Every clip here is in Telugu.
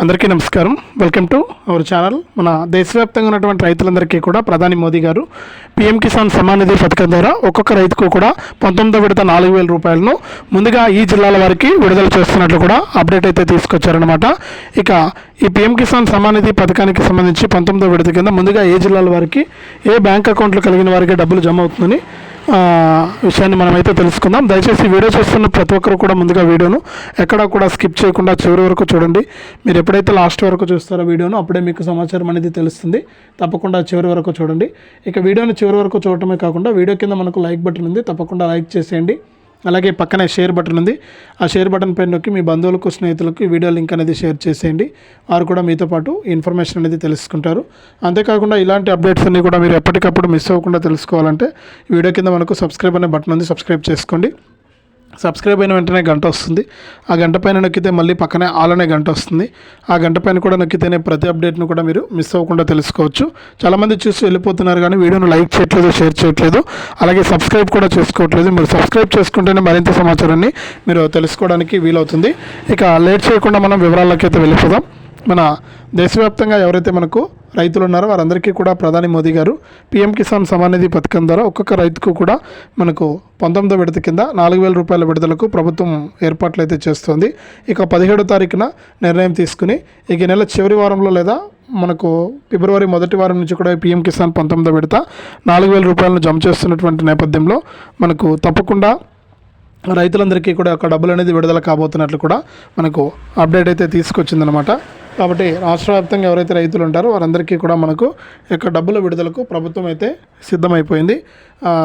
అందరికీ నమస్కారం. Welcome to our channel. మన దేశవ్యాప్తంగా ఉన్నటువంటి రైతులందరికీ కూడా ప్రధాని మోదీ గారు పీఎం కిసాన్ సమ్మాన్ నిధి పథకం ద్వారా ఒక్కొక్క రైతుకు కూడా 19వ విడత 4,000 రూపాయలను ముందుగా ఈ జిల్లాల వారికి విడుదల చేస్తున్నట్లు కూడా అప్డేట్ అయితే తీసుకొచ్చారనమాట. ఇక ఈ పీఎం కిసాన్ సమ్మాన్ నిధి పథకానికి సంబంధించి 19వ విడత కింద ముందుగా ఏ జిల్లాల వారికి ఏ బ్యాంక్ అకౌంట్లు కలిగిన వారికి డబ్బులు జమ అవుతుందని విషయాన్ని మనమైతే తెలుసుకుందాం. దయచేసి వీడియో చూస్తున్న ప్రతి ఒక్కరు కూడా ముందుగా వీడియోను ఎక్కడా కూడా స్కిప్ చేయకుండా చివరి వరకు చూడండి. మీరు ఎప్పుడైతే లాస్ట్ వరకు చూస్తారో వీడియోను అప్పుడే మీకు సమాచారం అనేది తెలుస్తుంది. తప్పకుండా చివరి వరకు చూడండి. ఇక వీడియోని చివరి వరకు చూడటమే కాకుండా వీడియో కింద మనకు లైక్ బటన్ ఉంది, తప్పకుండా లైక్ చేసేయండి. అలాగే పక్కనే షేర్ బటన్ ఉంది, ఆ షేర్ బటన్ పైన నొక్కి మీ బంధువులకు స్నేహితులకు ఈ వీడియో లింక్ అనేది షేర్ చేసేయండి. వారు కూడా మీతో పాటు ఇన్ఫర్మేషన్ అనేది తెలుసుకుంటారు. అంతేకాకుండా ఇలాంటి అప్డేట్స్ అన్నీ కూడా మీరు ఎప్పటికప్పుడు మిస్ అవ్వకుండా తెలుసుకోవాలంటే ఈ వీడియో కింద మనకు సబ్స్క్రైబ్ అనే బటన్ ఉంది, సబ్స్క్రైబ్ చేసుకోండి. సబ్స్క్రైబ్ అయిన వెంటనే గంట వస్తుంది. ఆ గంట పైన నొక్కితే మళ్ళీ పక్కనే ఆల్ అనే గంట వస్తుంది. ఆ గంట పైన కూడా నొక్కితేనే ప్రతి అప్డేట్ను కూడా మీరు మిస్ అవ్వకుండా తెలుసుకోవచ్చు. చాలామంది చూసి వెళ్ళిపోతున్నారు కానీ వీడియోను లైక్ చేయట్లేదు, షేర్ చేయట్లేదు, అలాగే సబ్స్క్రైబ్ కూడా చేసుకోవట్లేదు. మీరు సబ్స్క్రైబ్ చేసుకుంటేనే మరింత సమాచారాన్ని మీరు తెలుసుకోవడానికి వీలవుతుంది. ఇక లేట్ చేయకుండా మనం వివరాల్లోకి అయితే వెళ్ళిపోదాం. మన దేశవ్యాప్తంగా ఎవరైతే మనకు రైతులు ఉన్నారో వారందరికీ కూడా ప్రధాని మోదీ గారు పీఎం కిసాన్ సమ్మాన్ నిధి పథకం ద్వారా ఒక్కొక్క రైతుకు కూడా మనకు 19వ విడత కింద 4,000 రూపాయల విడుదలకు ప్రభుత్వం ఏర్పాట్లు అయితే చేస్తుంది. ఇక 17వ తారీఖున నిర్ణయం తీసుకుని ఈ నెల చివరి వారంలో లేదా మనకు ఫిబ్రవరి మొదటి వారం నుంచి కూడా పీఎం కిసాన్ 19వ విడత 4,000 రూపాయలను జమ చేస్తున్నటువంటి నేపథ్యంలో మనకు తప్పకుండా రైతులందరికీ కూడా ఒక డబ్బులు అనేది విడుదల కాబోతున్నట్లు కూడా మనకు అప్డేట్ అయితే తీసుకొచ్చిందనమాట. కాబట్టి రాష్ట్ర వ్యాప్తంగా ఎవరైతే రైతులు ఉంటారో వారందరికీ కూడా మనకు యొక్క డబ్బుల విడుదలకు ప్రభుత్వం అయితే సిద్ధమైపోయింది.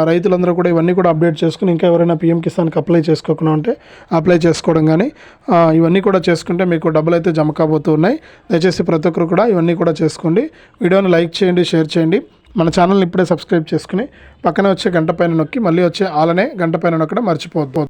రైతులందరూ కూడా ఇవన్నీ కూడా అప్డేట్ చేసుకుని ఇంకా ఎవరైనా పీఎం కిసాన్కి అప్లై చేసుకోకుండా ఉంటే అప్లై చేసుకోవడం కానీ ఇవన్నీ కూడా చేసుకుంటే మీకు డబ్బులు అయితే జమ కాబోతూ ఉన్నాయి. దయచేసి ప్రతి ఒక్కరు కూడా ఇవన్నీ కూడా చేసుకోండి. వీడియోని లైక్ చేయండి, షేర్ చేయండి. మన ఛానల్ని ఇప్పుడే సబ్స్క్రైబ్ చేసుకుని పక్కన వచ్చే గంట పైన నొక్కి మళ్ళీ వచ్చే ఆలనే గంట పైన నొక్కడం మర్చిపోవద్దు.